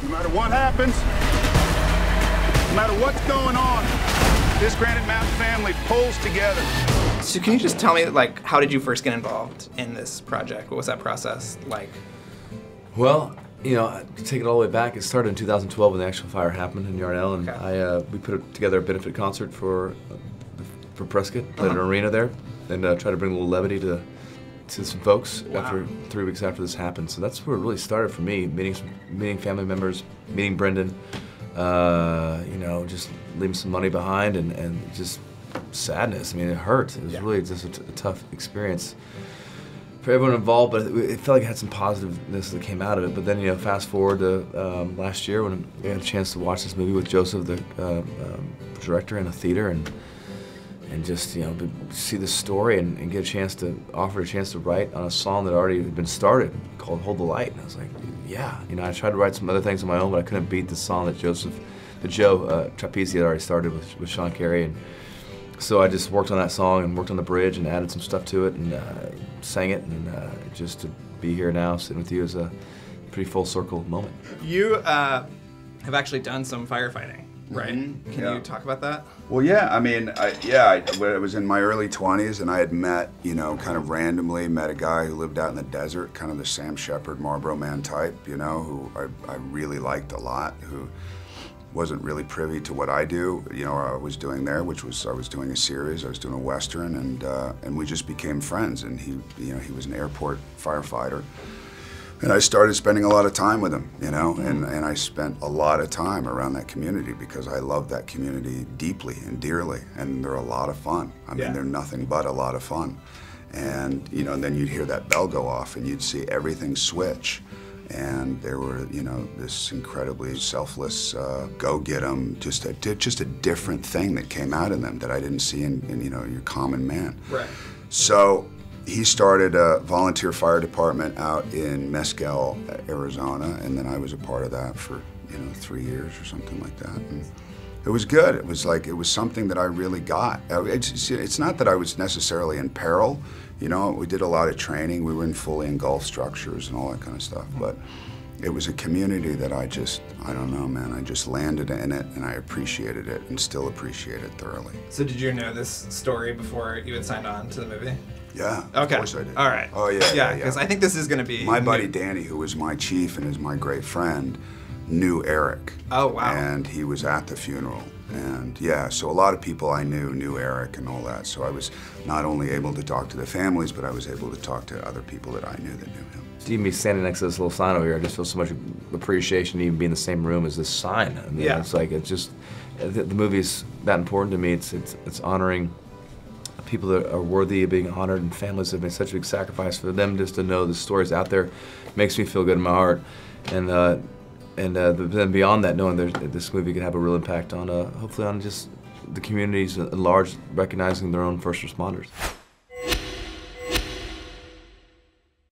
No matter what happens, no matter what's going on, this Granite Mountain family pulls together. So can you just tell me, like, how did you first get involved in this project? What was that process like? Well, you know, to take it all the way back, it started in 2012 when the actual fire happened in Yarnell, and Okay. we put together a benefit concert for Prescott, played an arena there, and tried to bring a little levity to some folks after 3 weeks after this happened. So that's where it really started for me, meeting family members, meeting Brendan, you know, just leaving some money behind, and just sadness. I mean, it hurt. It was really just a tough experience for everyone involved, but it felt like it had some positiveness that came out of it. But then, you know, fast forward to last year when we had a chance to watch this movie with Joseph, the director, in a theater, and just, you know, to see the story and get a chance to offer a chance to write on a song that already had been started called "Hold the Light." And I was like, yeah, you know, I tried to write some other things on my own, but I couldn't beat the song that Joe Trapeze had already started with Sean Carey. And so I just worked on that song and worked on the bridge and added some stuff to it and sang it, and just to be here now sitting with you is a pretty full circle moment. You have actually done some firefighting, right? Mm-hmm. Can you talk about that? Well, yeah, I mean, I was in my early 20s, and I had met, you know, kind of randomly, met a guy who lived out in the desert, kind of the Sam Shepard, Marlboro Man type, you know, who I really liked a lot, who wasn't really privy to what I do, you know, I was doing there, which was, I was doing a series, I was doing a Western, and we just became friends, and he, you know, he was an airport firefighter. And I started spending a lot of time with him, you know, and I spent a lot of time around that community because I love that community deeply and dearly, and they're a lot of fun. I mean, they're nothing but a lot of fun. And, you know, and then you'd hear that bell go off and you'd see everything switch. And there were, you know, this incredibly selfless, go get 'em, just a different thing that came out of them that I didn't see in you know, your common man. Right. So he started a volunteer fire department out in MacDowell, Arizona, and then I was a part of that for, you know, 3 years or something like that. And it was good. It was like, it was something that I really got. It's not that I was necessarily in peril. You know, we did a lot of training. We were in fully engulfed structures and all that kind of stuff. But it was a community that I don't know, man. I just landed in it, and I appreciated it and still appreciate it thoroughly. So did you know this story before you had signed on to the movie? Yeah, Okay. of course I did. All right. Oh, yeah. Yeah, because I think this is going to be... My buddy Danny, who was my chief and is my great friend, knew Eric. Oh, wow. And he was at the funeral. And yeah, so a lot of people I knew Eric and all that. So I was not only able to talk to the families, but I was able to talk to other people that I knew that knew him. Even me standing next to this little sign over here, I just feel so much appreciation to even be in the same room as this sign. I mean, it's like, it's just, the movie's that important to me. It's honoring people that are worthy of being honored, and families that have made such a big sacrifice. For them just to know the stories out there makes me feel good in my heart. And then beyond that, knowing this movie could have a real impact on, hopefully on just the communities at large, recognizing their own first responders.